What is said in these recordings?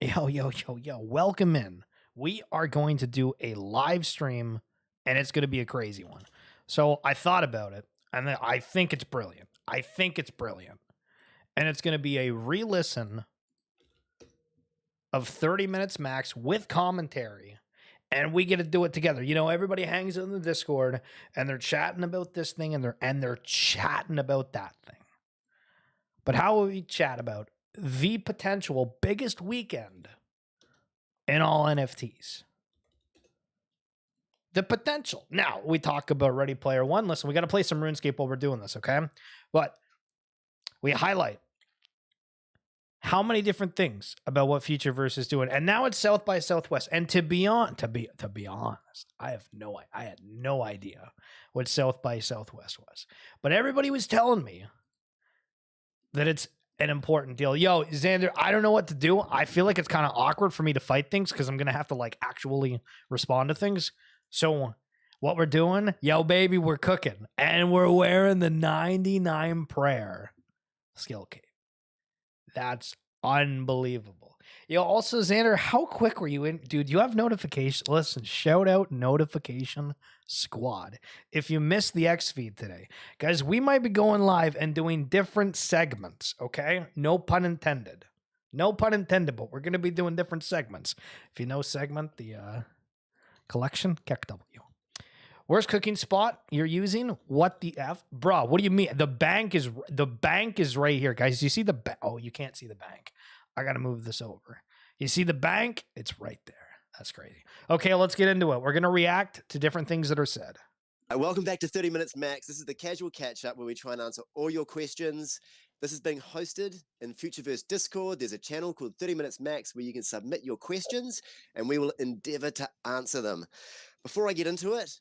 Yo, yo, yo, yo, welcome in. We are going to do a live stream and it's going to be a crazy one. So I thought about it and I think it's brilliant. I think it's brilliant. And it's going to be a re-listen of 30 minutes max with commentary. And we get to do it together. You know, everybody hangs in the Discord and they're chatting about this thing and they're chatting about that thing. But how will we chat about the potential biggest weekend in all NFTs? The potential. Now, we talk about Ready Player One. Listen, we got to play some RuneScape while we're doing this, okay? But we highlight how many different things about what Futureverse is doing. And now it's South by Southwest. And to be honest, I had no idea what South by Southwest was. But everybody was telling me that it's an important deal. Yo, Xander, I don't know what to do. I feel like it's kind of awkward for me to fight things because I'm going to have to like actually respond to things. So what we're doing, yo, baby, we're cooking. And we're wearing the 99 prayer skill cape. That's unbelievable. Yo, also, Xander, how quick were you in? Dude, you have notifications. Listen, shout out notification squad. If you missed the X feed today, guys, we might be going live and doing different segments, okay? No pun intended. No pun intended, but we're going to be doing different segments. If you know segment, the collection, Keck W. Worst cooking spot you're using? What the F? Bro, what do you mean? The bank is right here, guys. You see the bank? Oh, you can't see the bank. I got to move this over. You see the bank? It's right there. That's crazy. Okay, let's get into it. We're going to react to different things that are said. Welcome back to 30 Minutes Max. This is the casual catch-up where we try and answer all your questions. This is being hosted in Futureverse Discord. There's a channel called 30 Minutes Max where you can submit your questions and we will endeavor to answer them. Before I get into it,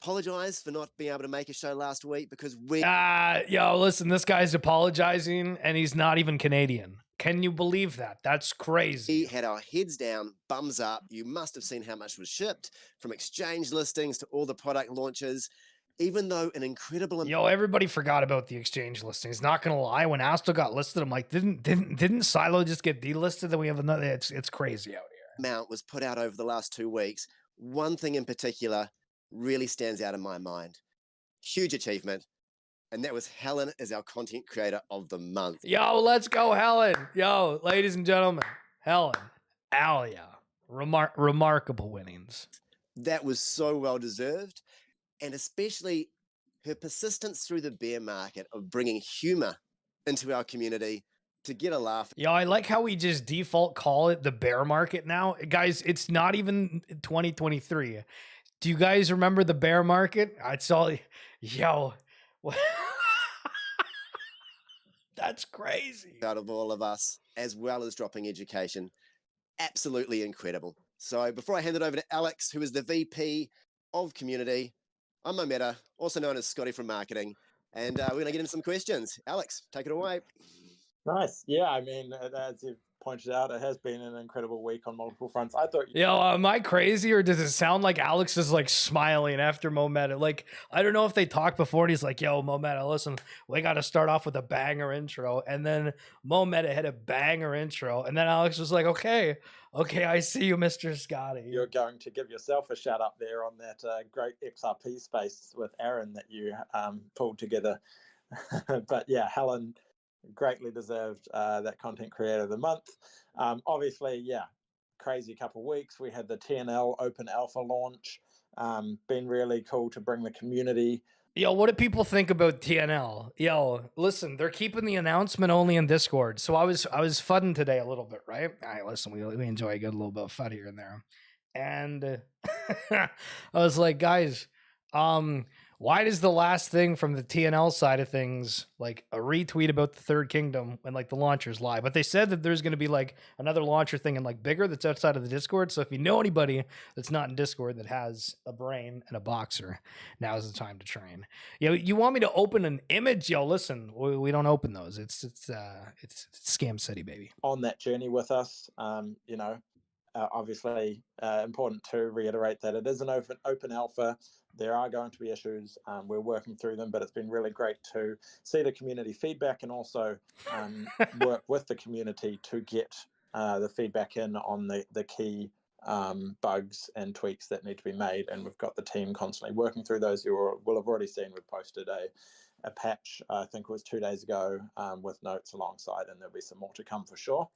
apologize for not being able to make a show last week because yo, listen, this guy's apologizing and he's not even Canadian. Can you believe that? That's crazy. We had our heads down, bums up. You must have seen how much was shipped, from exchange listings to all the product launches. Even though an incredible Yo, everybody forgot about the exchange listings. Not gonna lie, when Astro got listed, I'm like, didn't Silo just get delisted? Then we have another. It's crazy out here. Amount was put out over the last 2 weeks. One thing in particular really stands out in my mind. Huge achievement. And that was Helen as our content creator of the month. Yo, let's go, Helen. Yo, ladies and gentlemen, Helen, Alia, remarkable winnings. That was so well deserved. And especially her persistence through the bear market of bringing humor into our community to get a laugh. Yo, I like how we just default call it the bear market now. Guys, it's not even 2023. Do you guys remember the bear market? I saw, yo. That's crazy. Out of all of us, as well as dropping education. Absolutely incredible. So before I hand it over to Alex, who is the VP of Community, I'm Mometa, also known as Scotty from Marketing, and we're going to get into some questions. Alex, take it away. Nice. Yeah, I mean, as you've pointed out, it has been an incredible week on multiple fronts. I thought... Yo, am I crazy or does it sound like Alex is like smiling after Mometa? Like, I don't know if they talked before and he's like, yo, Mometa, listen, we got to start off with a banger intro. And then Mometa had a banger intro. And then Alex was like, okay, I see you, Mr. Scotty. You're going to give yourself a shout out there on that great XRP space with Aaron that you pulled together. But yeah, Helen greatly deserved that content creator of the month. Obviously, yeah, crazy couple of weeks. We had the TNL open alpha launch. Been really cool to bring the community. Yo, what do people think about TNL? Yo, listen, they're keeping the announcement only in Discord. So I was fudding today a little bit, right? All right, listen, we enjoy a good little bit of fun here and there. And I was like, guys, why does the last thing from the TNL side of things, like a retweet about the Third Kingdom when like the launcher's live? But they said that there's going to be like another launcher thing and like bigger that's outside of the Discord. So if you know anybody that's not in Discord that has a brain and a boxer, now's the time to train. You want me to open an image? Yo, listen, we don't open those. It's Scam City, baby. On that journey with us, you know, obviously important to reiterate that it is an open alpha. There are going to be issues. We're working through them, but it's been really great to see the community feedback and also work with the community to get the feedback in on the key bugs and tweaks that need to be made, and we've got the team constantly working through those. You will have already seen we've posted a patch, I think it was 2 days ago, with notes alongside, and there'll be some more to come for sure.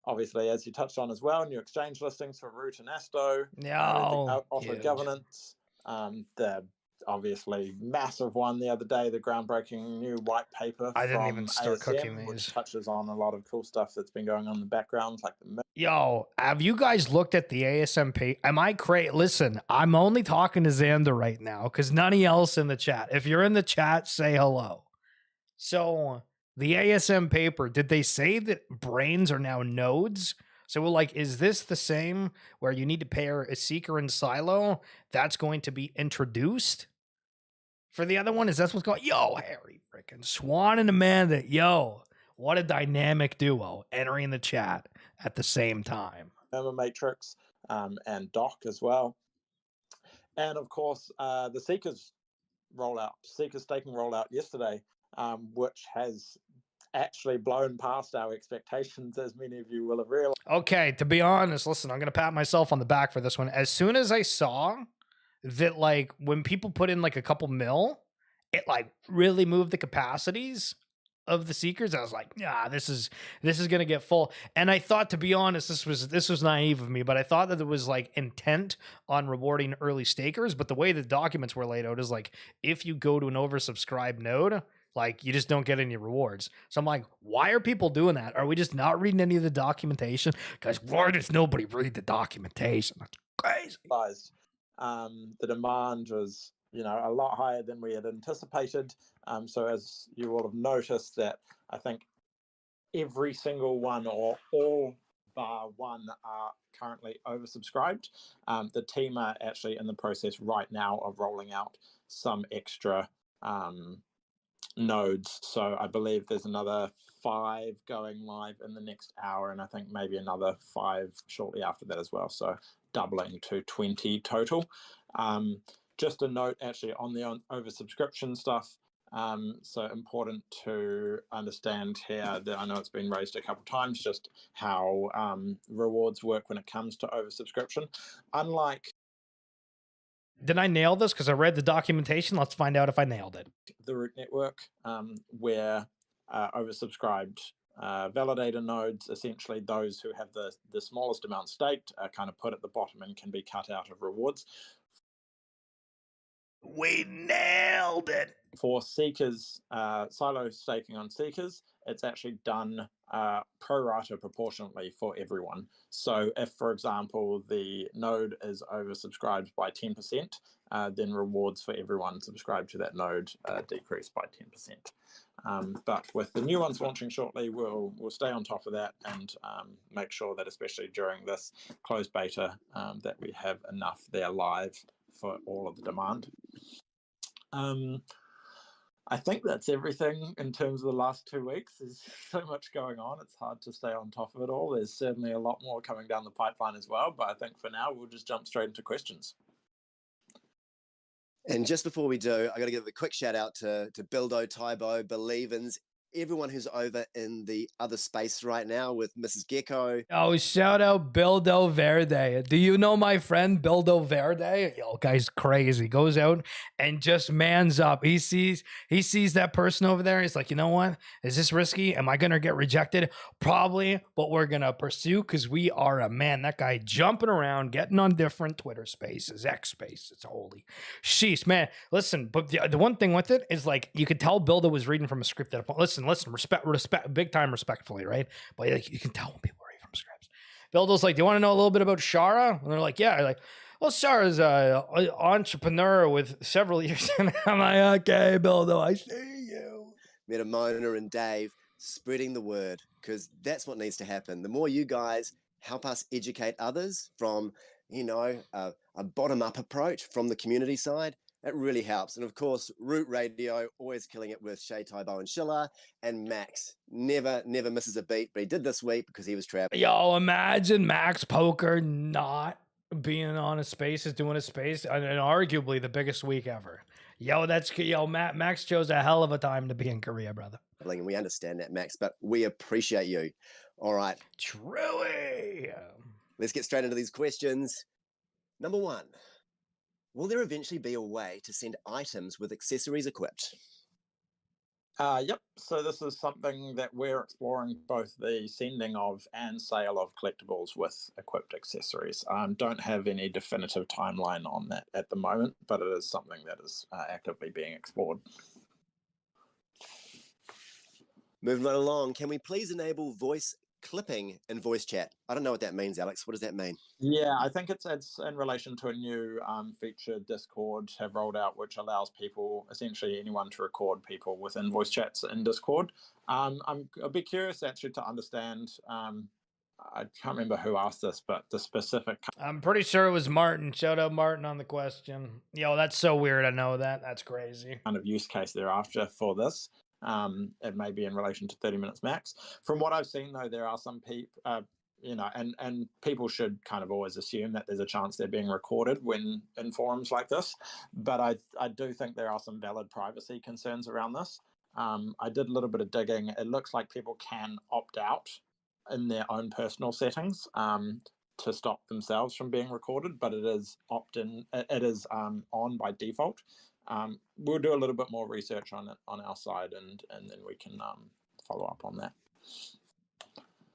Obviously, as you touched on as well, new exchange listings for Root and Asto, the auto governance, the obviously massive one the other day, the groundbreaking new white paper I didn't from even start cooking ASM, these. which touches on a lot of cool stuff that's been going on in the background, like the Yo, have you guys looked at the ASMP? Am I crazy? Listen, I'm only talking to Xander right now because none else in the chat. If you're in the chat, say hello. So the ASM paper, did they say that brains are now nodes? So we're like, is this the same where you need to pair a seeker and silo? That's going to be introduced for the other one? Is that what's going? Yo, Harry freaking Swan and Amanda. Yo, what a dynamic duo entering the chat at the same time. Matrix and Doc as well. And of course, the Seekers rollout, Seeker staking rollout yesterday, which has actually blown past our expectations, as many of you will have realized. Okay, to be honest, listen, I'm going to pat myself on the back for this one. As soon as I saw that, like, when people put in like a couple mil, it like really moved the capacities of the seekers. I was like, yeah, this is gonna get full. And I thought, to be honest, this was naive of me, but I thought that there was like intent on rewarding early stakers. But the way the documents were laid out is like, if you go to an oversubscribed node, like you just don't get any rewards. So I'm like, why are people doing that? Are we just not reading any of the documentation? Because why does nobody read the documentation? That's crazy. The demand was, you know, a lot higher than we had anticipated. So as you will have noticed, that I think every single one, or all bar one, are currently oversubscribed. The team are actually in the process right now of rolling out some extra nodes. So I believe there's another 5 going live in the next hour, and I think maybe another 5 shortly after that as well. So doubling to 20 total. Just a note actually on the oversubscription stuff. So important to understand here that I know it's been raised a couple of times, just how rewards work when it comes to oversubscription. Unlike, did I nail this? Because I read the documentation. Let's find out if I nailed it. The Root network, where oversubscribed validator nodes, essentially those who have the smallest amount staked, are kind of put at the bottom and can be cut out of rewards. We nailed it. For seekers, silo staking on seekers, it's actually done pro rata proportionately for everyone. So if, for example, the node is oversubscribed by 10%, then rewards for everyone subscribed to that node decrease by 10%. But with the new ones launching shortly, we'll stay on top of that and make sure that, especially during this closed beta, that we have enough there live for all of the demand. I think that's everything in terms of the last 2 weeks. There's so much going on, it's hard to stay on top of it all. There's certainly a lot more coming down the pipeline as well, but I think for now we'll just jump straight into questions. And just before we do, I got to give a quick shout out to Bildo, Tybo, Believins, everyone who's over in the other space right now with Mrs. Gecko. Oh, shout out Bildo Verde. Do you know my friend Bildo Verde? Yo, guy's crazy. Goes out and just mans up. He sees that person over there. He's like, you know what? Is this risky? Am I gonna get rejected? Probably, but we're gonna pursue because we are a man. That guy jumping around, getting on different Twitter spaces, X spaces. Holy sheesh, man. Listen, but the one thing with it is like you could tell Bildo was reading from a script. Listen, respect, big time respectfully, right? But like, you can tell when people read from scripts. Bildo's like, do you want to know a little bit about Shara? And they're like, yeah. They're like, well, Shara's an entrepreneur with several years. And I'm like, okay, Bildo, I see you. Met Mona and Dave spreading the word, because that's what needs to happen. The more you guys help us educate others from, you know, a bottom-up approach from the community side, it really helps. And of course, Root Radio, always killing it with Shay, Tybo, and Schiller. And Max never misses a beat, but he did this week because he was traveling. Yo, imagine Max Poker not being on a space, is doing a space, and arguably the biggest week ever. Yo, Max chose a hell of a time to be in Korea, brother. And we understand that, Max, but we appreciate you. All right, Truly. let's get straight into these questions. Number 1, will there eventually be a way to send items with accessories equipped? Yep. So this is something that we're exploring, both the sending of and sale of collectibles with equipped accessories. Don't have any definitive timeline on that at the moment, but it is something that is actively being explored. Moving right along, can we please enable voice clipping in voice chat? I don't know what that means, Alex. What does that mean? Yeah, I think it's in relation to a new feature Discord have rolled out, which allows people, essentially anyone, to record people within voice chats in Discord. I'm a bit curious actually to understand. I can't remember who asked this, but the specific I'm pretty sure it was Martin. Shout out Martin on the question. Yo, that's so weird. I know that. That's crazy. kind of use case thereafter for this. It may be in relation to 30 minutes max. From what I've seen, though, there are some people, and people should kind of always assume that there's a chance they're being recorded when in forums like this. But I do think there are some valid privacy concerns around this. I did a little bit of digging. It looks like people can opt out in their own personal settings to stop themselves from being recorded, but it is opt-in. It is on by default. We'll do a little bit more research on it on our side, and then we can follow up on that.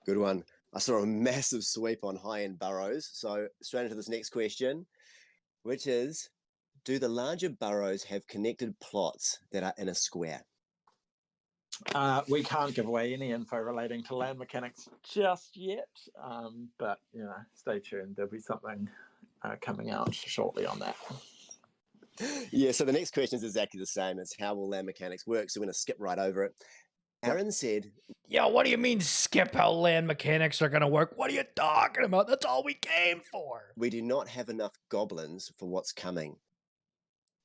Good one. I saw a massive sweep on high-end burrows. So straight into this next question, which is, do the larger burrows have connected plots that are in a square? We can't give away any info relating to land mechanics just yet, but stay tuned. There'll be something coming out shortly on that. Yeah, so the next question is exactly the same. It's how will land mechanics work? So we're going to skip right over it. Aaron said, Yo, what do you mean skip how land mechanics are going to work? What are you talking about? That's all we came for. we do not have enough goblins for what's coming.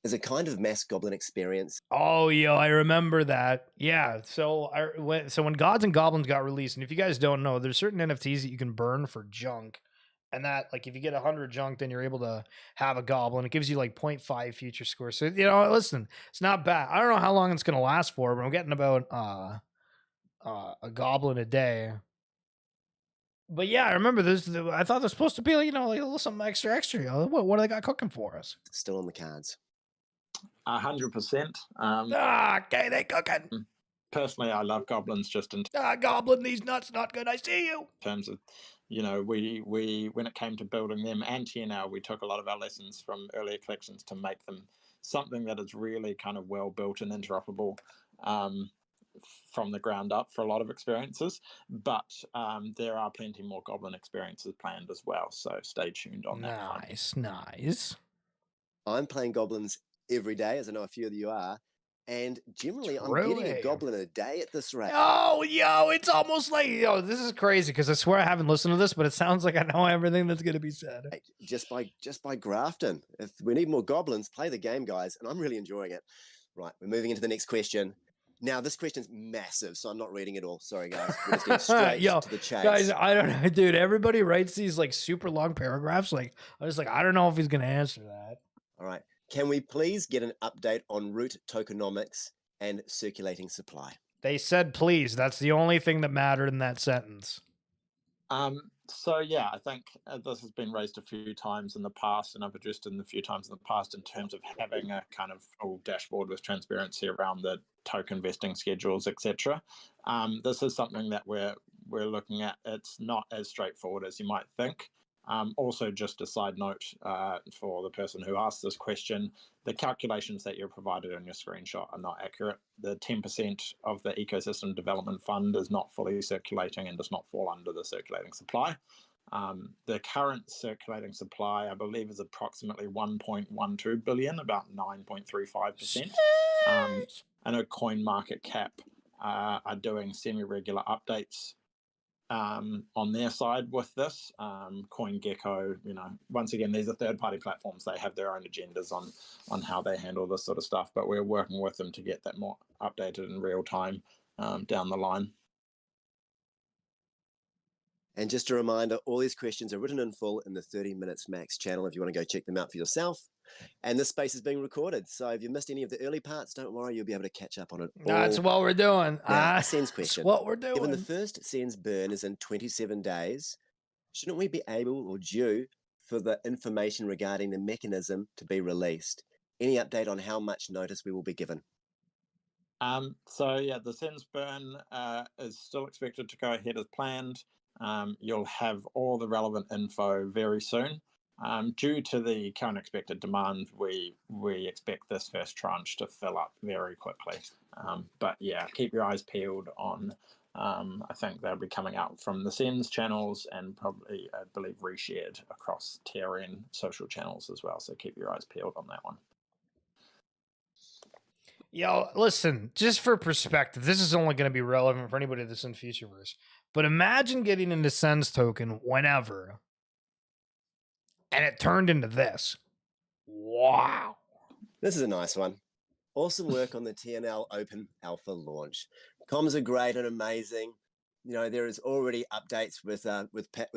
Is a kind of mass goblin experience. Oh, yo, I remember that. Yeah, so when Gods and Goblins got released, and if you guys don't know, there's certain NFTs that you can burn for junk. And that, like, if you get 100 junk, then you're able to have a goblin. It gives you like 0.5 future score. So, listen, it's not bad. I don't know how long it's going to last for, but I'm getting about a goblin a day. But yeah, I remember this. I thought there's supposed to be, like a little something extra. What do they got cooking for us? Still on the cards. 100%. Okay, they cooking. Personally, I love goblins just in goblin, these nuts not good. I see you. terms of, we when it came to building them and TNL, we took a lot of our lessons from earlier collections to make them something that is really kind of well built and interoperable from the ground up for a lot of experiences. But there are plenty more goblin experiences planned as well, so stay tuned on that front. Nice. I'm playing goblins every day, as I know a few of you are. And generally, I'm getting a goblin a day at this rate. Oh, yo, it's almost like, this is crazy because I swear I haven't listened to this, but it sounds like I know everything that's going to be said. Hey, just by grafting. If we need more goblins, play the game, guys. And I'm really enjoying it. Right, we're moving into the next question. Now, this question's massive, so I'm not reading it all. Sorry, guys. We're just getting straight to the chase. Guys, I don't know, dude. Everybody writes these like super long paragraphs. Like, I was like, I don't know if he's going to answer that. All right. Can we please get an update on root tokenomics and circulating supply? They said please. That's the only thing that mattered in that sentence. So yeah, I think this has been raised a few times in the past, and I've addressed it a few times in the past in terms of having a kind of full dashboard with transparency around the token vesting schedules, etc. This is something that we're looking at. It's not as straightforward as you might think. Also, just a side note for the person who asked this question, the calculations that you're provided in your screenshot are not accurate. The 10% of the ecosystem development fund is not fully circulating and does not fall under the circulating supply. The current circulating supply, I believe, is approximately 1.12 billion, about 9.35%. I know Coin Market Cap are doing semi-regular updates on their side with this. CoinGecko, once again, these are third-party platforms. They have their own agendas on how they handle this sort of stuff, but we're working with them to get that more updated in real time down the line. And just a reminder, all these questions are written in full in the 30 Minutes Max channel if you want to go check them out for yourself. And this space is being recorded. So if you missed any of the early parts, don't worry, you'll be able to catch up on it all. That's what we're doing. Now, a Sens That's question. what we're Given the doing. first Sens burn is in 27 days, shouldn't we be able or due for the information regarding the mechanism to be released? Any update on how much notice we will be given? So yeah, the Sens burn is still expected to go ahead as planned. You'll have all the relevant info very soon. Due to the current expected demand, we expect this first tranche to fill up very quickly. But yeah, keep your eyes peeled on. I think they'll be coming out from the Sens channels and probably, I believe, reshared across TRN social channels as well. So keep your eyes peeled on that one. Yo, listen, just for perspective, this is only going to be relevant for anybody that's in Futureverse. But imagine getting into Sens token whenever, and it turned into this. Wow. This is a nice one. Awesome work on the TNL Open Alpha launch. Comms are great and amazing. You know, there is already updates with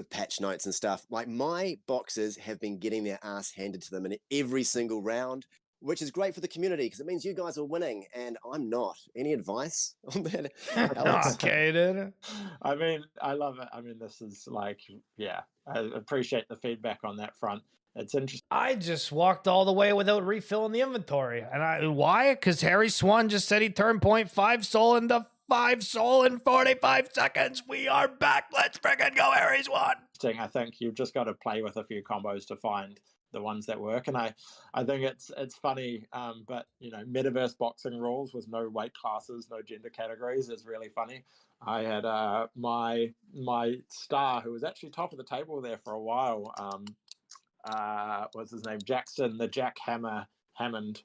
patch notes and stuff. Like, my boxes have been getting their ass handed to them in every single round, which is great for the community because it means you guys are winning and I'm not. Any advice on that, Alex? Okay, dude. I mean, I love it. I mean, this is like, yeah, I appreciate the feedback on that front. It's interesting. I just walked all the way without refilling the inventory. And why? Because Harry Swan just said he turned 0.5 soul into 5 soul in 45 seconds. We are back. Let's freaking go, Harry Swan. I think you've just got to play with a few combos to find the ones that work. And I think it's funny, but you know, metaverse boxing rules with no weight classes, no gender categories is really funny. I had my star, who was actually top of the table there for a while, what's his name, Jackson, the Jack Hammond,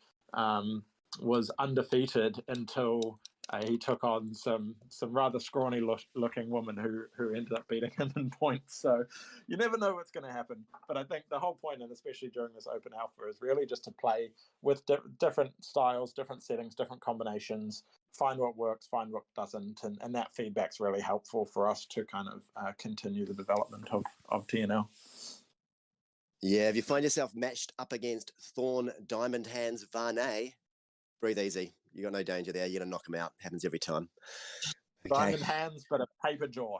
was undefeated until he took on some rather scrawny looking woman who ended up beating him in points. So you never know what's going to happen. But I think the whole point, and especially during this open alpha, is really just to play with different styles, different settings, different combinations, find what works, find what doesn't, and that feedback's really helpful for us to kind of continue the development of TNL. Yeah, if you find yourself matched up against Thorn, Diamond Hands, Varney, breathe easy. You got no danger there. You're going to knock him out. Happens every time. Okay. Diamond hands, but a paper jaw.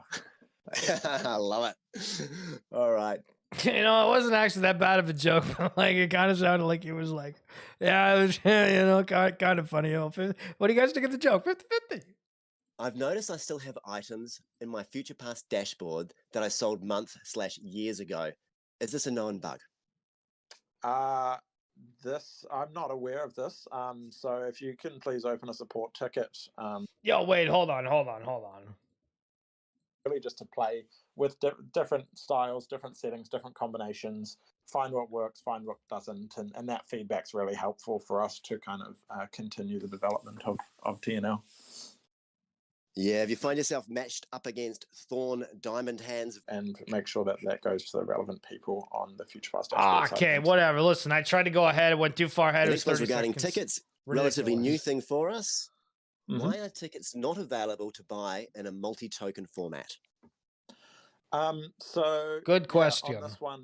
I love it. All right. You know, it wasn't actually that bad of a joke, but like it kind of sounded like it was like, yeah, it was, you know, kind of funny. What do you guys think of the joke? 50-50. I've noticed I still have items in my Future Past dashboard that I sold months/years ago. Is this a known bug? This, I'm not aware of this. So if you can please open a support ticket. Yo, wait, hold on. Really just to play with different styles, different settings, different combinations, find what works, find what doesn't, and that feedback's really helpful for us to kind of continue the development of TNL. Yeah, if you find yourself matched up against Thorn, Diamond Hands, and make sure that goes to the relevant people on the Future Past dashboard. Okay, whatever. Listen, I tried to go ahead. It went too far ahead. The next one's regarding tickets. Ridiculous. Relatively new thing for us. Why are tickets not available to buy in a multi-token format? So good question. On this one,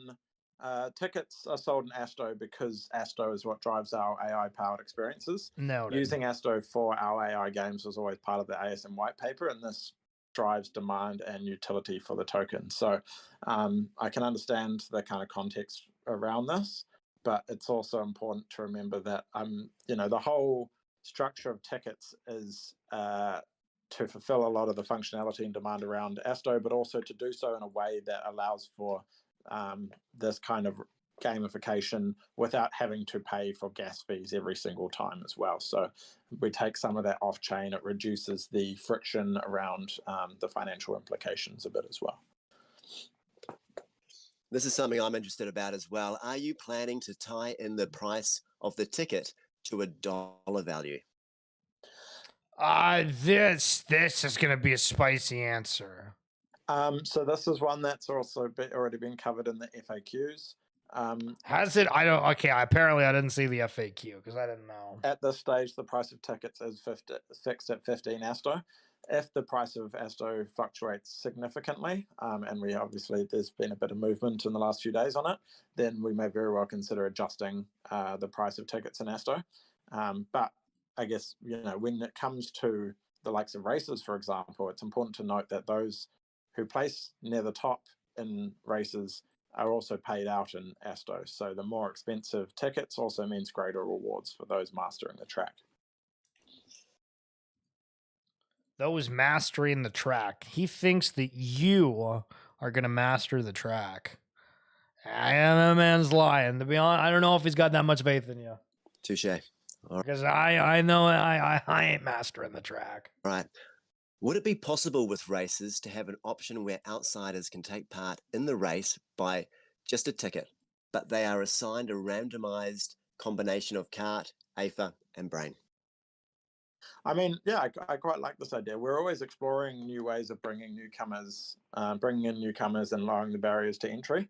tickets are sold in Asto because Asto is what drives our AI-powered experiences. Using Asto for our AI games was always part of the ASM white paper, and this drives demand and utility for the token. So I can understand the kind of context around this, but it's also important to remember that the whole structure of tickets is to fulfill a lot of the functionality and demand around Asto, but also to do so in a way that allows for this kind of gamification without having to pay for gas fees every single time as well. So we take some of that off chain. It reduces the friction around the financial implications a bit as well. This is something I'm interested about as well. Are you planning to tie in the price of the ticket to a dollar value? This is going to be a spicy answer. So this is one that's also already been covered in the FAQs. Has it? I don't. Okay, apparently I didn't see the FAQ because I didn't know. At this stage, the price of tickets is fixed at 15 Asto. if the price of Asto fluctuates significantly, and there's been a bit of movement in the last few days on it, then we may very well consider adjusting the price of tickets in Asto. But I guess, when it comes to the likes of races, for example, it's important to note that those who place near the top in races are also paid out in Asto. So the more expensive tickets also means greater rewards for those mastering the track. Those mastering the track. He thinks that you are going to master the track. That man's lying. To be honest, I don't know if he's got that much faith in you. Touche. Because I know I ain't mastering the track. Right. Would it be possible with races to have an option where outsiders can take part in the race by just a ticket, but they are assigned a randomized combination of cart, AFA, and brain? I mean, yeah, I quite like this idea. We're always exploring new ways of bringing in newcomers and lowering the barriers to entry.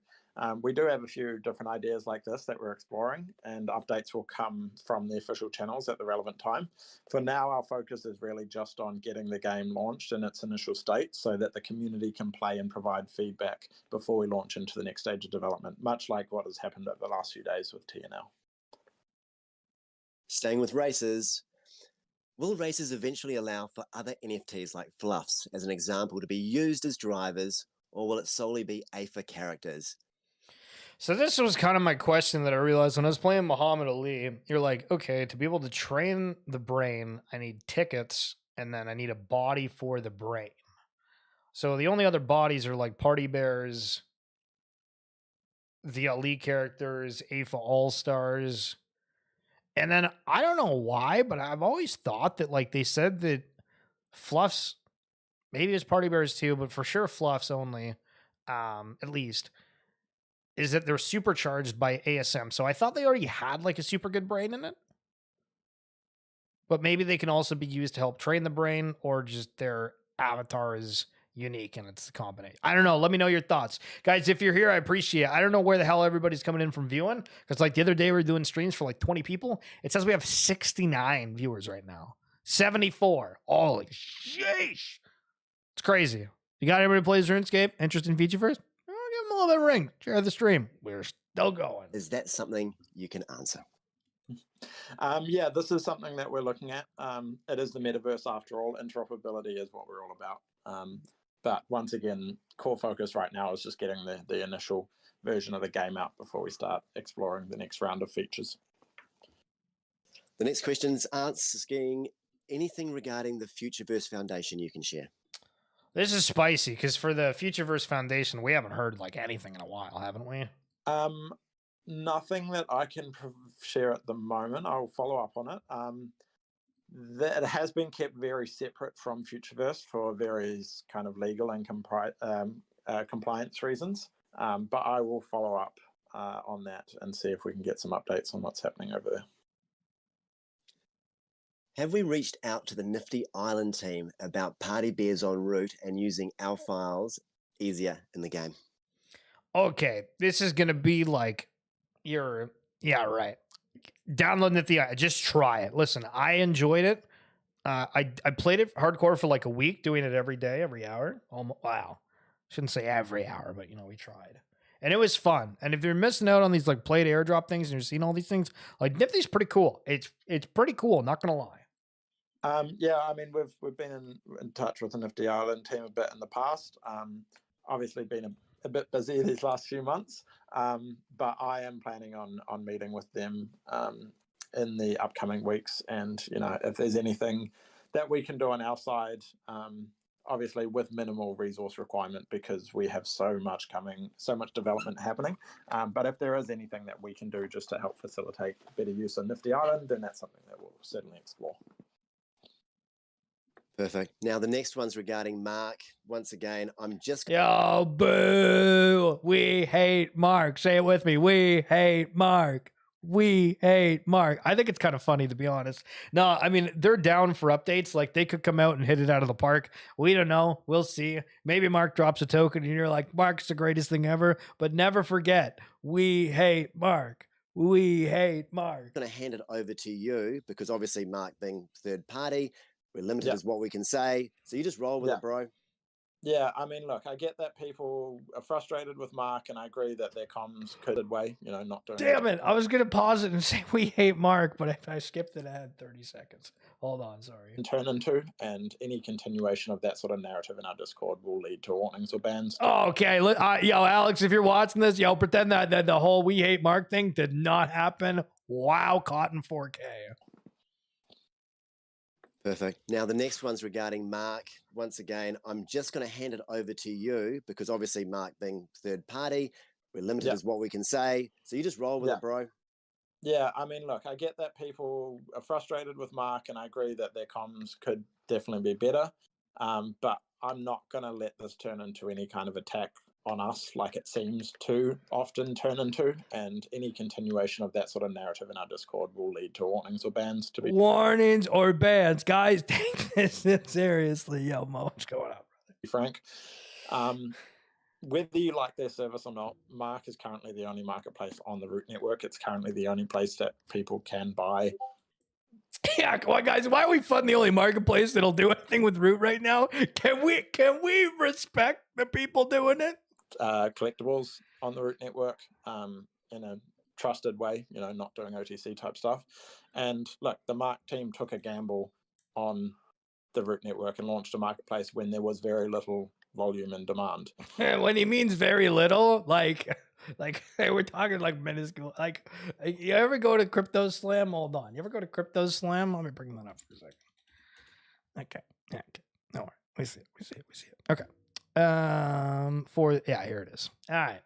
We do have a few different ideas like this that we're exploring, and updates will come from the official channels at the relevant time. For now, our focus is really just on getting the game launched in its initial state so that the community can play and provide feedback before we launch into the next stage of development, much like what has happened over the last few days with TNL. Staying with races, will races eventually allow for other NFTs like fluffs, as an example, to be used as drivers, or will it solely be AFA characters? So this was kind of my question that I realized when I was playing Muhammad Ali. You're like, okay, to be able to train the brain, I need tickets, and then I need a body for the brain. So the only other bodies are like Party Bears, the Ali characters, AFA All-Stars. And then I don't know why, but I've always thought that like they said that Fluffs, maybe it's Party Bears too, but for sure Fluffs only, at least, is that they're supercharged by ASM. So I thought they already had like a super good brain in it. But maybe they can also be used to help train the brain, or just their avatar is unique and it's the combination. I don't know. Let me know your thoughts. Guys, if you're here, I appreciate it. I don't know where the hell everybody's coming in from viewing, because like the other day we were doing streams for like 20 people. It says we have 69 viewers right now. 74. Holy sheesh. It's crazy. You got anybody who plays RuneScape? Interest in Futureverse? Oh, give them a little bit of a ring. Share the stream. We're still going. Is that something you can answer? Yeah, this is something that we're looking at. It is the metaverse after all. Interoperability is what we're all about. But once again, core focus right now is just getting the initial version of the game out before we start exploring the next round of features. The next question's asking anything regarding the Futureverse Foundation you can share. This is spicy because for the Futureverse Foundation, we haven't heard like anything in a while, haven't we? Nothing that I can share at the moment. I'll follow up on it. That it has been kept very separate from Futureverse for various kind of legal and compliance reasons. But I will follow up on that and see if we can get some updates on what's happening over there. Have we reached out to the Nifty Island team about party bears en route and using our files easier in the game? Okay, this is going to be like yeah, right. Download Nifty Island. Just try it. Listen, I enjoyed it. I played it hardcore for like a week, doing it every day, every hour. Wow. Shouldn't say every hour, but we tried. And it was fun. And if you're missing out on these like played airdrop things and you're seeing all these things, like Nifty's pretty cool. It's pretty cool, not gonna lie. Yeah, I mean we've been in touch with the Nifty Island team a bit in the past. Obviously been a bit busy these last few months, but I am planning on meeting with them in the upcoming weeks. And if there's anything that we can do on our side, obviously with minimal resource requirement, because we have so much development happening. But if there is anything that we can do just to help facilitate better use of Nifty Island, then that's something that we'll certainly explore. Perfect. Now, the next one's regarding Mark. Once again, I'm just... Yo, boo! We hate Mark. Say it with me. We hate Mark. We hate Mark. I think it's kind of funny, to be honest. No, I mean, they're down for updates. Like, they could come out and hit it out of the park. We don't know. We'll see. Maybe Mark drops a token and you're like, Mark's the greatest thing ever. But never forget, we hate Mark. We hate Mark. I'm going to hand it over to you because obviously Mark being third party, We're limited as what we can say. So you just roll with it, bro. Yeah, I mean, look, I get that people are frustrated with Mark, and I agree that their comms could way, not doing. Damn it! I was gonna pause it and say we hate Mark, but I skipped it ahead 30 seconds. Hold on, sorry. Turn into, and any continuation of that sort of narrative in our Discord will lead to warnings or bans. Oh, okay, yo, Alex, if you're watching this, pretend that the whole we hate Mark thing did not happen. Wow, cotton 4K. Perfect. Now, the next one's regarding Mark. Once again, I'm just going to hand it over to you because obviously Mark being third party, we're limited as what we can say. So you just roll with it, bro. Yeah, I mean, look, I get that people are frustrated with Mark, and I agree that their comms could definitely be better. But I'm not going to let this turn into any kind of attack on us like it seems to often turn into, and any continuation of that sort of narrative in our Discord will lead to warnings or bans. Warnings or bans, guys, take this seriously. Yo, Mo, what's going on, brother? Frank, whether you like their service or not, Mark is currently the only marketplace on the Root network. It's currently the only place that people can buy. Yeah, come on, guys. Why are we funding the only marketplace that'll do anything with Root right now? Can we respect the people doing it? Collectibles on the Root network in a trusted way, not doing OTC type stuff. And look, the Mark team took a gamble on the Root network and launched a marketplace when there was very little volume and demand. When he means very little, like hey, we're talking like minuscule. Like, you ever go to Crypto Slam? Hold on. You ever go to Crypto Slam? Let me bring that up for a second. Okay. Yeah, okay. No worry. We see it. Okay. Here it is. All right.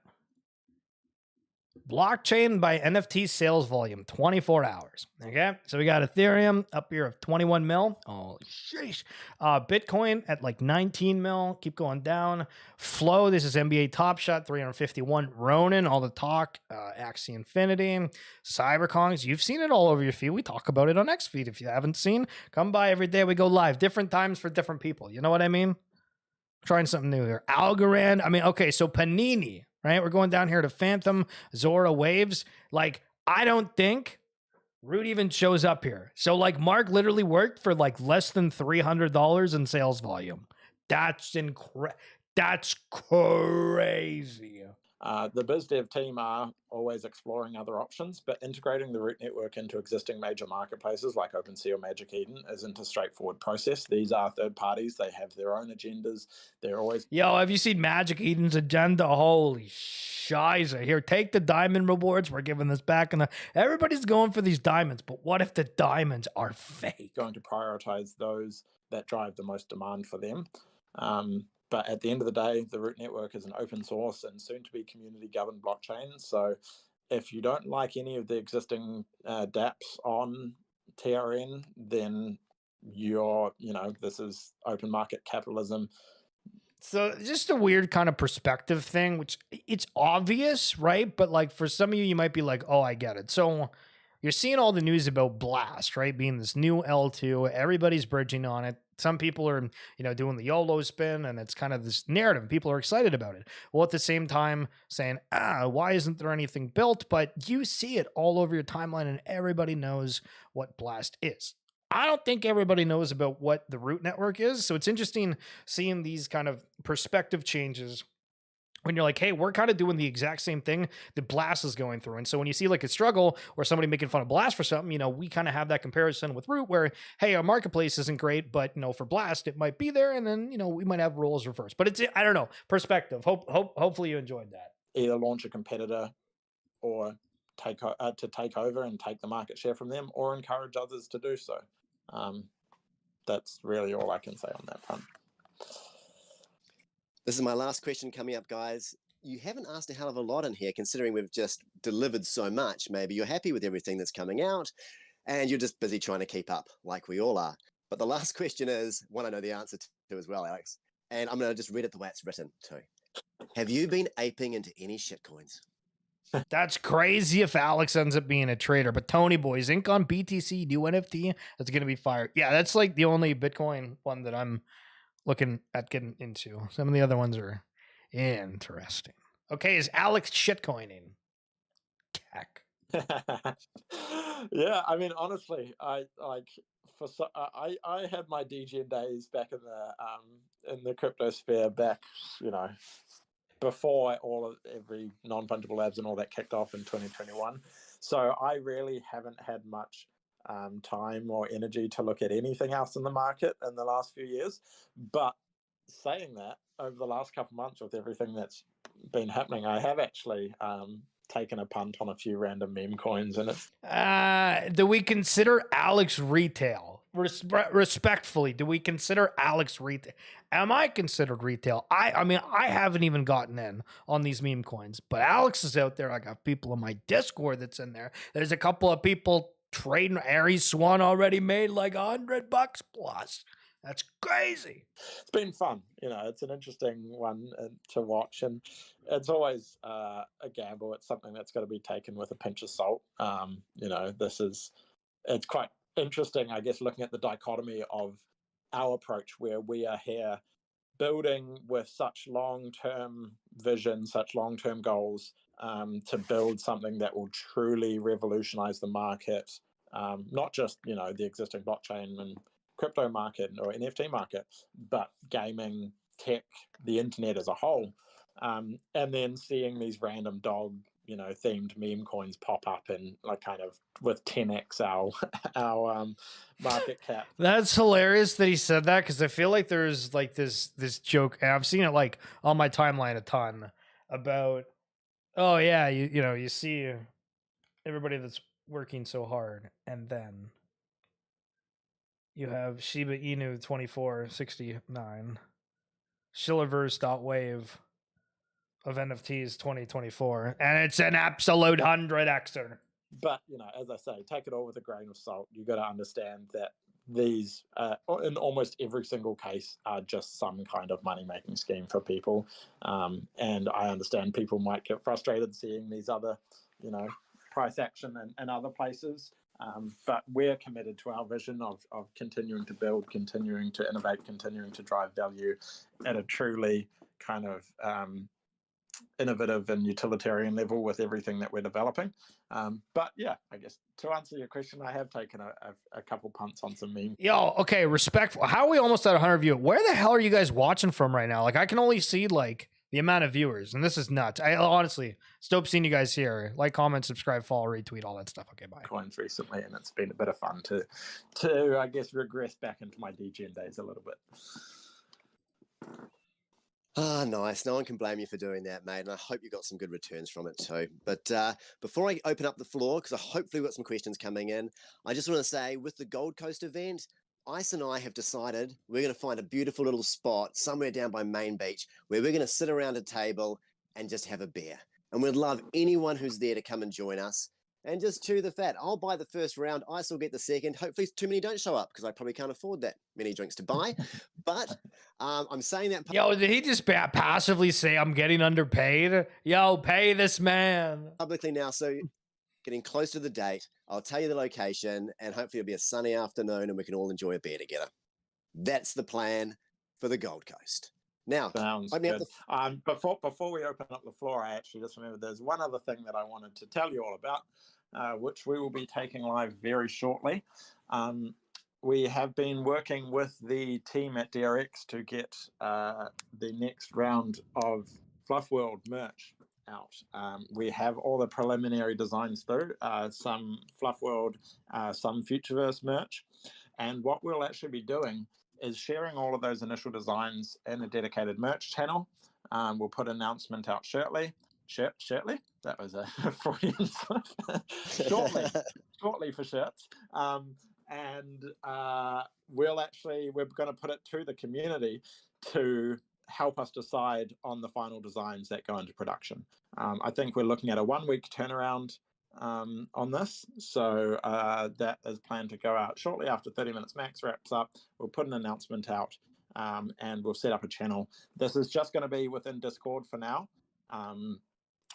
Blockchain by NFT sales volume, 24 hours. Okay. So we got Ethereum up here of 21 mil. Oh, sheesh. Bitcoin at like 19 mil. Keep going down. Flow, this is NBA Top Shot, 351. Ronin, all the talk. Axie Infinity. Cyberkongs, you've seen it all over your feed. We talk about it on X feed. If you haven't seen, come by every day. We go live. Different times for different people. You know what I mean? Trying something new here. Algorand. I mean, okay, so Panini, right? We're going down here to Phantom, Zora, Waves. Like, I don't think Root even shows up here. So, like, Mark literally worked for like less than $300 in sales volume. That's crazy. The BizDev team are always exploring other options, but integrating the Root network into existing major marketplaces like OpenSea or Magic Eden isn't a straightforward process. These are third parties. They have their own agendas. They're always... Yo, have you seen Magic Eden's agenda? Holy shiza. Here, take the diamond rewards. We're giving this back. And everybody's going for these diamonds, but what if the diamonds are fake? Going to prioritize those that drive the most demand for them. But at the end of the day, the Root network is an open source and soon to be community governed blockchain. So if you don't like any of the existing dApps on TRN, then this is open market capitalism. So just a weird kind of perspective thing, which it's obvious, right? But like for some of you might be like, oh, I get it. So you're seeing all the news about Blast, right? Being this new L2, everybody's bridging on it. Some people are, doing the YOLO spin, and it's kind of this narrative. People are excited about it. Well, at the same time, saying, why isn't there anything built? But you see it all over your timeline, and everybody knows what Blast is. I don't think everybody knows about what the Root network is. So it's interesting seeing these kind of perspective changes when you're like, hey, we're kind of doing the exact same thing that Blast is going through. And so when you see like a struggle or somebody making fun of Blast for something, we kind of have that comparison with Root where, hey, our marketplace isn't great, but for Blast, it might be there. And then, we might have roles reversed, but it's, I don't know, perspective. Hopefully you enjoyed that. Either launch a competitor or take over and take the market share from them, or encourage others to do so. That's really all I can say on that front. This is my last question coming up, guys. You haven't asked a hell of a lot in here, considering we've just delivered so much. Maybe you're happy with everything that's coming out, and you're just busy trying to keep up, like we all are. But the last question is one I know the answer to as well, Alex. And I'm going to just read it the way it's written, too. Have you been aping into any shitcoins? That's crazy if Alex ends up being a trader. But Tony Boys, Inc on BTC, new NFT, that's going to be fire. Yeah, that's like the only Bitcoin one that I'm looking at getting into. Some of the other ones are interesting. Okay, is Alex shitcoining? Heck. Yeah, I mean, honestly, I like I had my DGN days back in the crypto sphere back, you know, before every non-fungible labs and all that kicked off in 2021. So I really haven't had much time or energy to look at anything else in the market in the last few years. But saying that, over the last couple of months with everything that's been happening, I have actually taken a punt on a few random meme coins, and it's Do we consider Alex retail? Respectfully, do we consider Alex retail? Am I considered retail? I mean, I haven't even gotten in on these meme coins, but Alex is out there. I got people in my Discord that's in there. There's a couple of people trading. Aries Swan already made like $100 plus. That's crazy. It's been fun. You know, it's an interesting one to watch, and it's always a gamble. It's something that's got to be taken with a pinch of salt. You know, it's quite interesting, I guess, looking at the dichotomy of our approach, where we are here building with such long-term vision, such long-term goals, to build something that will truly revolutionize the market, not just, you know, the existing blockchain and crypto market or NFT market, but gaming, tech, the internet as a whole. And then seeing these random dog, you know, themed meme coins pop up and like kind of with 10x our market cap. That's hilarious that he said that, because I feel like there's like this joke, and I've seen it like on my timeline a ton about, oh yeah, you know, you see everybody that's working so hard, and then you have Shiba Inu 2469, Shillerverse.wave of NFTs 2024, and it's an absolute 100xer. But, you know, as I say, take it all with a grain of salt. You've got to understand that these, in almost every single case, are just some kind of money-making scheme for people. And I understand people might get frustrated seeing these other, you know, price action in other places. But we're committed to our vision of continuing to build, continuing to innovate, continuing to drive value at a truly kind of innovative and utilitarian level with everything that we're developing. But yeah, I guess to answer your question, I have taken a couple punts on some memes. Yo, okay, respectful. How are we almost at 100 views? Where the hell are you guys watching from right now? Like, I can only see like the amount of viewers, and this is nuts. I honestly, it's dope seeing you guys here. Like, comment, subscribe, follow, retweet, all that stuff. Okay, bye. Coins recently, and it's been a bit of fun to I guess regress back into my DGN days a little bit. Ah, nice. No one can blame you for doing that, mate. And I hope you got some good returns from it too. But before I open up the floor, because I hopefully got some questions coming in, I just want to say with the Gold Coast event, Ice and I have decided we're going to find a beautiful little spot somewhere down by Main Beach where we're going to sit around a table and just have a beer. And we'd love anyone who's there to come and join us and just chew the fat. I'll buy the first round. Ice will get the second. Hopefully too many don't show up because I probably can't afford that many drinks to buy. But I'm saying that. Yo, did he just passively say I'm getting underpaid? Yo, pay this man. Publicly now, so getting close to the date. I'll tell you the location, and hopefully it'll be a sunny afternoon and we can all enjoy a beer together. That's the plan for the Gold Coast. Now, sounds good. Before we open up the floor, I actually just remembered there's one other thing that I wanted to tell you all about, which we will be taking live very shortly. We have been working with the team at DRX to get the next round of Fluff World merch out. We have all the preliminary designs through, some Fluff World, some Futureverse merch. And what we'll actually be doing is sharing all of those initial designs in a dedicated merch channel. We'll put an announcement out shortly. That was a Freudian slip. shortly for shirts. And we're going to put it to the community to help us decide on the final designs that go into production. I think we're looking at a 1-week turnaround on this. So that is planned to go out shortly after 30 Minutes Max wraps up. We'll put an announcement out and we'll set up a channel. This is just going to be within Discord for now.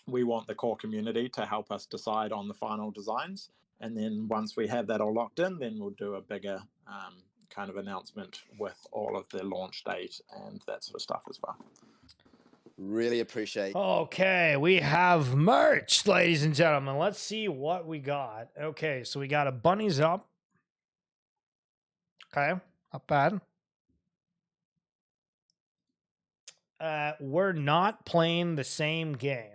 We want the core community to help us decide on the final designs. And then once we have that all locked in, then we'll do a bigger kind of announcement with all of the launch date and that sort of stuff as well. Really appreciate. Okay, we have merch, ladies and gentlemen. Let's see what we got. Okay, so we got a bunnies up. Okay, not bad. We're not playing the same game.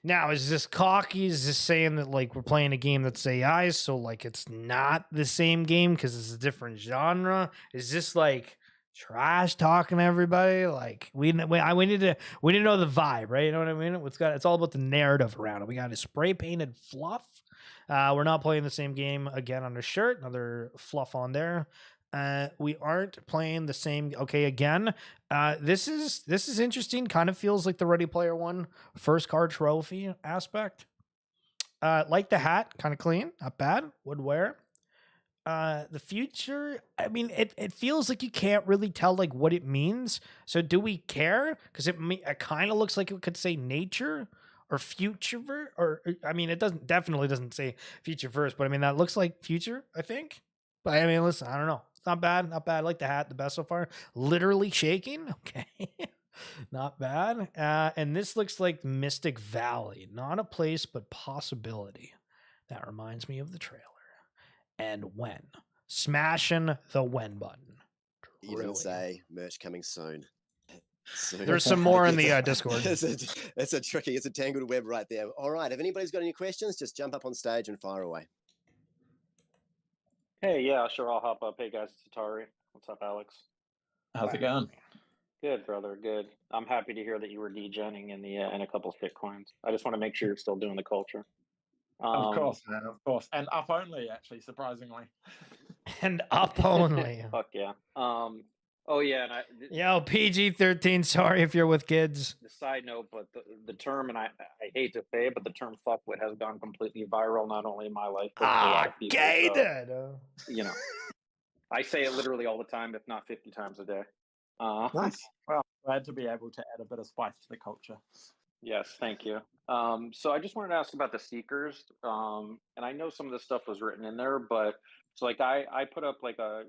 Now, is this cocky? Is this saying that like we're playing a game that's AI, so like it's not the same game because it's a different genre? Is this like trash talking to everybody? Like we need to know the vibe, right? You know what I mean? It's all about the narrative around it. We got a spray painted fluff. We're not playing the same game again on the shirt. Another fluff on there. We aren't playing the same. Okay, again, this is interesting. Kind of feels like the Ready Player One first card trophy aspect. Like the hat, kind of clean, not bad. Would wear. The future, I mean, it feels like you can't really tell like what it means. So do we care? Because it kind of looks like it could say nature or future, or I mean, it definitely doesn't say Futureverse, but I mean that looks like future, I think. But I mean, listen, I don't know. It's not bad, not bad. I like the hat, the best so far. Literally shaking, okay. Not bad. And this looks like Mystic Valley, not a place, but possibility. That reminds me of the trailer. And when. Smashing the when button. You didn't say merch coming soon. There's some more in the Discord. It's a tangled web right there. All right, if anybody's got any questions, just jump up on stage and fire away. Hey, yeah, sure, I'll hop up. Hey guys, it's Atari. What's up, Alex? How's it going? Good, brother. Good. I'm happy to hear that you were degenning in a couple of shitcoins. I just want to make sure you're still doing the culture. Of course, man. Of course, and up only, actually, surprisingly. And up only. Fuck yeah. Oh yeah, and Yo, PG-13. Sorry if you're with kids. The side note, but the term, and I hate to say it, but the term "fuckwit" has gone completely viral, not only in my life, but in a lot of people. So, you know, I say it literally all the time, if not 50 times a day. Nice. Well, glad to be able to add a bit of spice to the culture. Yes, thank you. So I just wanted to ask about the seekers, and I know some of this stuff was written in there, but so like I put up like a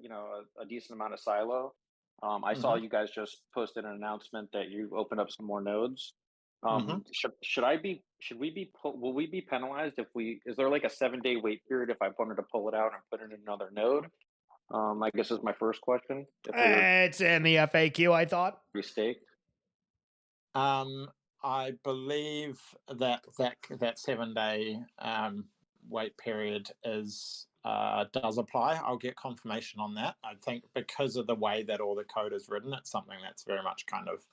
decent amount of silo. I saw you guys just posted an announcement that you opened up some more nodes. Will we be penalized if is there like a 7-day wait period if I wanted to pull it out and put it in another node? I guess is my first question. It's in the FAQ, I thought. Restaked. I believe that 7-day wait period does apply. I'll get confirmation on that. I think because of the way that all the code is written, it's something that's very much kind of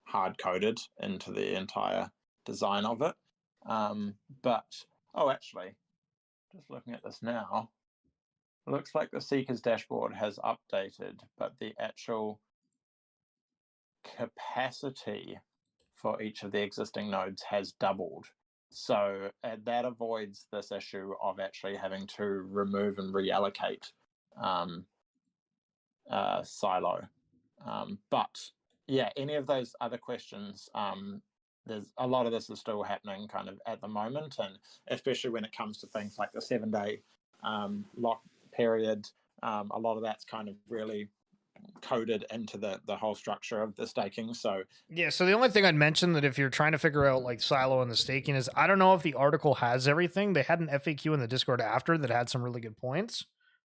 hard coded into the entire design of it. Actually, just looking at this now, it looks like the Seekers dashboard has updated, but the actual capacity for each of the existing nodes has doubled. So that avoids this issue of actually having to remove and reallocate silo. But yeah, any of those other questions, there's a lot of this is still happening kind of at the moment, and especially when it comes to things like the 7-day lock period, a lot of that's kind of really coded into the whole structure of the staking. So yeah, so the only thing I'd mention that if you're trying to figure out like silo and the staking is I don't know if the article has everything. They had an FAQ in the Discord after that had some really good points,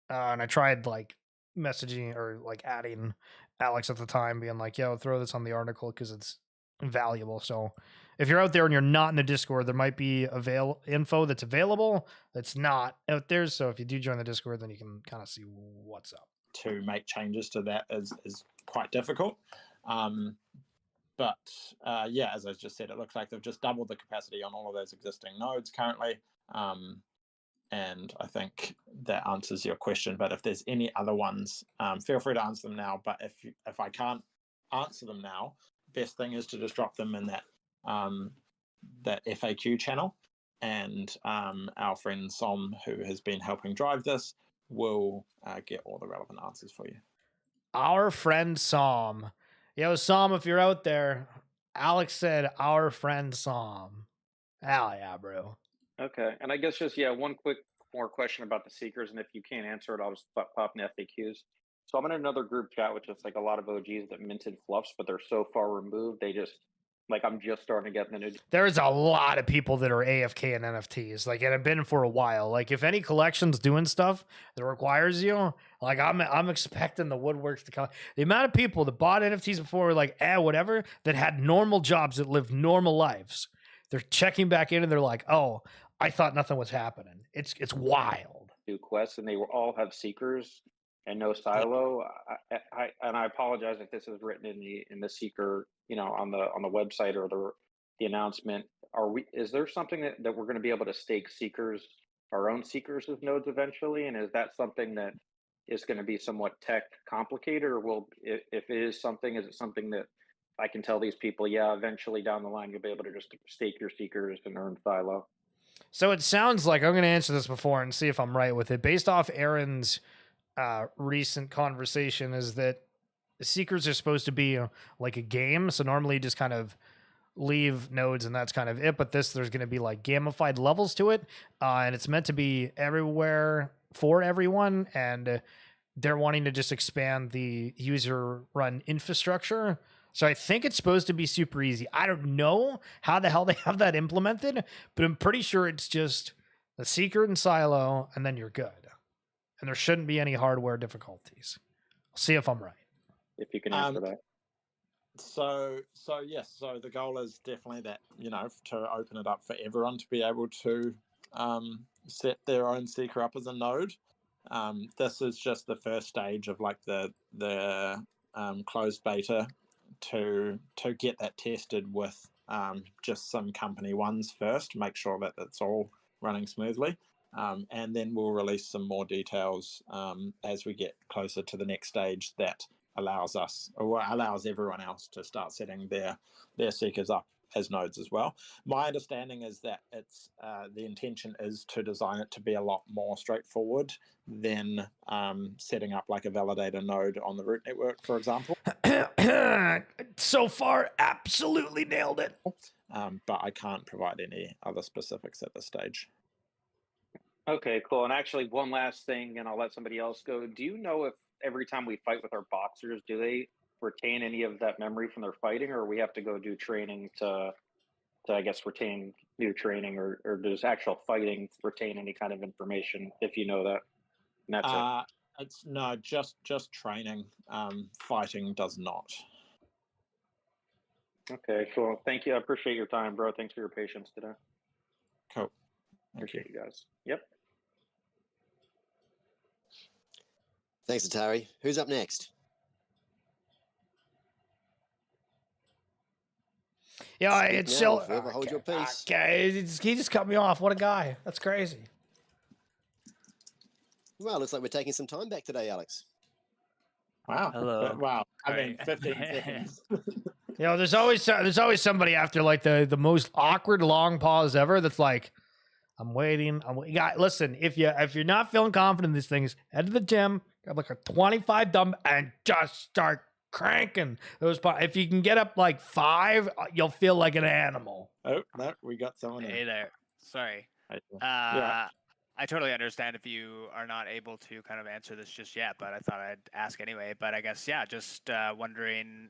and I tried like messaging or like adding Alex at the time, being like, "Yo, throw this on the article because it's valuable." So if you're out there and you're not in the Discord, there might be info that's available that's not out there. So if you do join the Discord, then you can kind of see what's up. To make changes to that is quite difficult. But yeah, as I just said, it looks like they've just doubled the capacity on all of those existing nodes currently. And I think that answers your question. But if there's any other ones, feel free to answer them now. But if I can't answer them now, best thing is to just drop them in that FAQ channel. And our friend Som, who has been helping drive this, will get all the relevant answers for you. Our friend Som. Yo, Som, if you're out there, Alex said our friend Som. Hell yeah, bro. Okay, and I guess just one quick more question about the seekers, and if you can't answer it, I'll just pop in the FAQs. So I'm in another group chat with just like a lot of OGs that minted fluffs, but they're so far removed. They just like, I'm just starting to get the new. There's a lot of people that are AFK in NFTs, like, and have been for a while. Like, if any collection's doing stuff that requires you, like, I'm expecting the woodworks to come. The amount of people that bought NFTs before were like, whatever, that had normal jobs, that lived normal lives, they're checking back in and they're like, oh, I thought nothing was happening. It's wild. Do quests, and they will all have seekers and no silo. I apologize if this is written in the seeker, on the website or the announcement. Is there something that we're going to be able to stake our own seekers as nodes eventually? And is that something that is going to be somewhat tech complicated, or if it is something, is it something that I can tell these people, yeah, eventually down the line you'll be able to just stake your seekers and earn silo? So it sounds like, I'm going to answer this before and see if I'm right with it. Based off Aaron's recent conversation, is that the seekers are supposed to be like a game. So normally you just kind of leave nodes and that's kind of it. But there's going to be like gamified levels to it. And it's meant to be everywhere for everyone. And they're wanting to just expand the user run infrastructure. So I think it's supposed to be super easy. I don't know how the hell they have that implemented, but I'm pretty sure it's just the seeker and silo, and then you're good. And there shouldn't be any hardware difficulties. I'll see if I'm right. If you can answer that. So yes, so the goal is definitely that, to open it up for everyone to be able to set their own seeker up as a node. This is just the first stage of like the closed beta to get that tested with just some company ones first, make sure that it's all running smoothly. And then we'll release some more details as we get closer to the next stage that allows us, or allows everyone else, to start setting their seekers up as nodes as well. My understanding is that it's the intention is to design it to be a lot more straightforward than setting up like a validator node on the root network, for example. So far, absolutely nailed it. But I can't provide any other specifics at this stage. Okay, cool. And actually, one last thing, and I'll let somebody else go. Do you know if every time we fight with our boxers, do they retain any of that memory from their fighting, or we have to go do training to I guess, retain new training, or does actual fighting retain any kind of information, if you know that? And that's it. It's no, just training. Fighting does not. Okay, cool. Thank you. I appreciate your time, bro. Thanks for your patience today. Cool. Appreciate you guys. Yep. Thanks, Atari. Who's up next? Yeah, Speak it's now, still. whoever holds your peace. Okay, he just cut me off. What a guy. That's crazy. Well, looks like we're taking some time back today, Alex. Wow. Hello. Wow. I mean, Right. 15 seconds. There's always somebody after like the most awkward long pause ever that's like, I'm waiting. Guys, listen, if you're not feeling confident in these things, head to the gym, grab like a 25 dumb, and just start cranking those. If you can get up like 5, you'll feel like an animal. Oh no, we got someone. Hey there. Sorry. Yeah. I totally understand if you are not able to kind of answer this just yet, but I thought I'd ask anyway. But I guess, yeah, just wondering,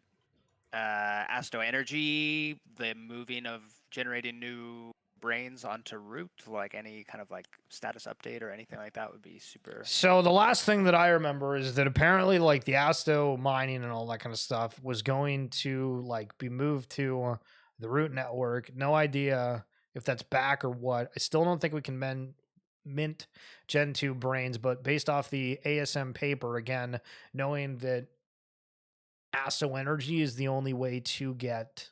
Asto Energy, the moving of generating new brains onto root, like any kind of like status update or anything like that would be super. So the last thing that I remember is that apparently like the Asto mining and all that kind of stuff was going to like be moved to the root network. No idea if that's back or what. I still don't think we can mint Gen 2 brains, but based off the ASM paper, again, knowing that Asto Energy is the only way to get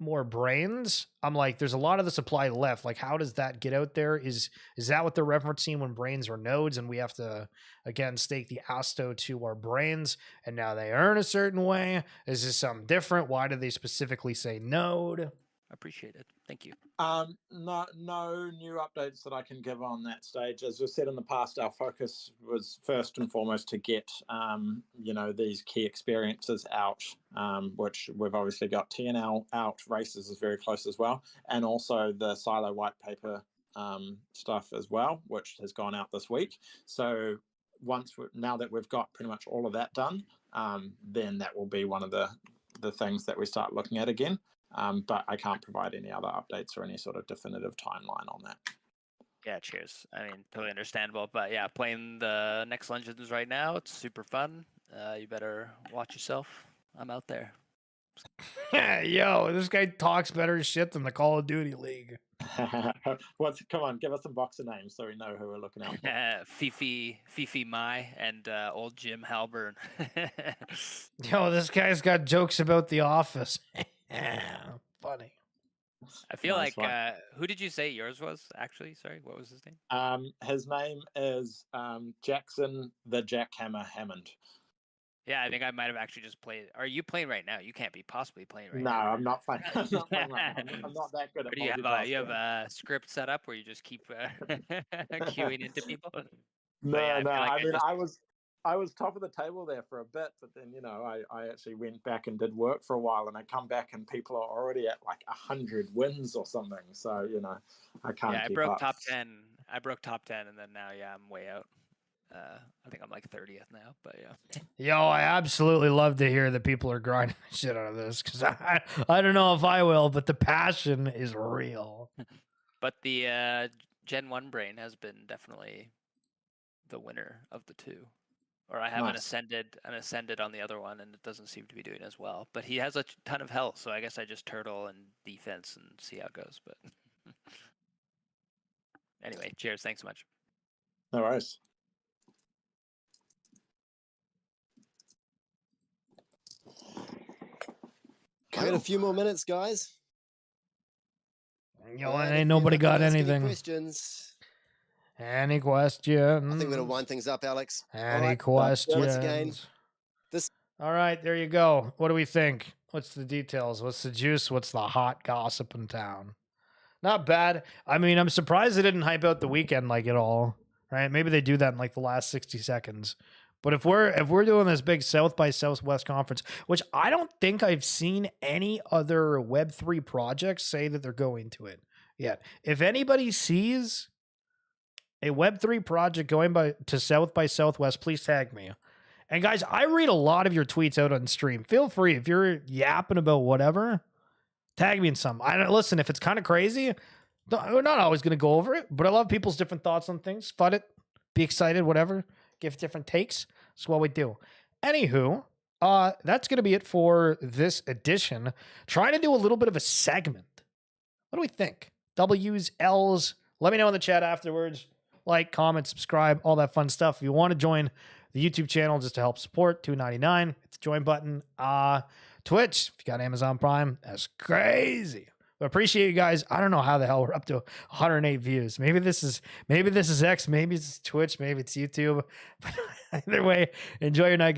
more brains, I'm like, there's a lot of the supply left. Like, how does that get out there? Is that what they're referencing when brains are nodes and we have to again stake the Asto to our brains and now they earn a certain way? Is this something different? Why do they specifically say node? Appreciate it. Thank you. No new updates that I can give on that stage. As we said in the past, our focus was first and foremost to get these key experiences out, which we've obviously got TNL out. Races is very close as well, and also the Silo white paper stuff as well, which has gone out this week. So now that we've got pretty much all of that done, then that will be one of the things that we start looking at again. But I can't provide any other updates or any sort of definitive timeline on that. Yeah, cheers. I mean, totally understandable. But yeah, playing the next Legends right now, it's super fun. You better watch yourself. I'm out there. Yo, this guy talks better shit than the Call of Duty League. Come on, give us some boxer names so we know who we're looking out for. Fifi Mai and old Jim Halburn. Yo, this guy's got jokes about The Office. Funny. I feel Nice like one. who did you say yours was? Actually, sorry, what was his name? His name is Jackson the Jackhammer Hammond. Yeah, I think I might have actually just played. Are you playing right now? You can't be possibly playing right No, now. I'm not playing. I'm not playing right now. I'm not that good at Or do you have a script set up where you just keep queuing into people? No, yeah, I mean, I was top of the table there for a bit, but then I actually went back and did work for a while, and I come back and people are already at like 100 wins or something. So I can't. Yeah, keep I broke up. top 10. I broke top 10, and then now I'm way out. I think I'm like 30th now, but yeah. Yo, I absolutely love to hear that people are grinding the shit out of this, because I don't know if I will, but the passion is real. But the Gen 1 brain has been definitely the winner of the two. Or I have an ascended on the other one, and it doesn't seem to be doing as well. But he has a ton of health, so I guess I just turtle and defense and see how it goes. But anyway, cheers. Thanks so much. No worries. I got a few more minutes, guys. Yo, Right, ain't nobody if you got ask any anything. questions. Any questions? I think we're gonna wind things up, Alex. Any questions? Once again, All right, there you go. What do we think? What's the details? What's the juice? What's the hot gossip in town? Not bad. I mean, I'm surprised they didn't hype out the weekend like at all. Right? Maybe they do that in like the last 60 seconds. But if we're doing this big South by Southwest conference, which I don't think I've seen any other Web3 projects say that they're going to it yet. If anybody sees a Web3 project going to South by Southwest, please tag me. And guys, I read a lot of your tweets out on stream. Feel free, if you're yapping about whatever, tag me in some. Listen, if it's kind of crazy, we're not always going to go over it, but I love people's different thoughts on things. Fud it, be excited, whatever. Give different takes. That's what we do. Anywho, that's going to be it for this edition. Trying to do a little bit of a segment. What do we think? W's, L's. Let me know in the chat afterwards. Like, comment, subscribe, all that fun stuff. If you want to join the YouTube channel just to help support, $2.99. Hit the join button. Twitch, if you got Amazon Prime, that's crazy. But appreciate you guys. I don't know how the hell we're up to 108 views. Maybe this is X, maybe it's Twitch, maybe it's YouTube. But either way, enjoy your night.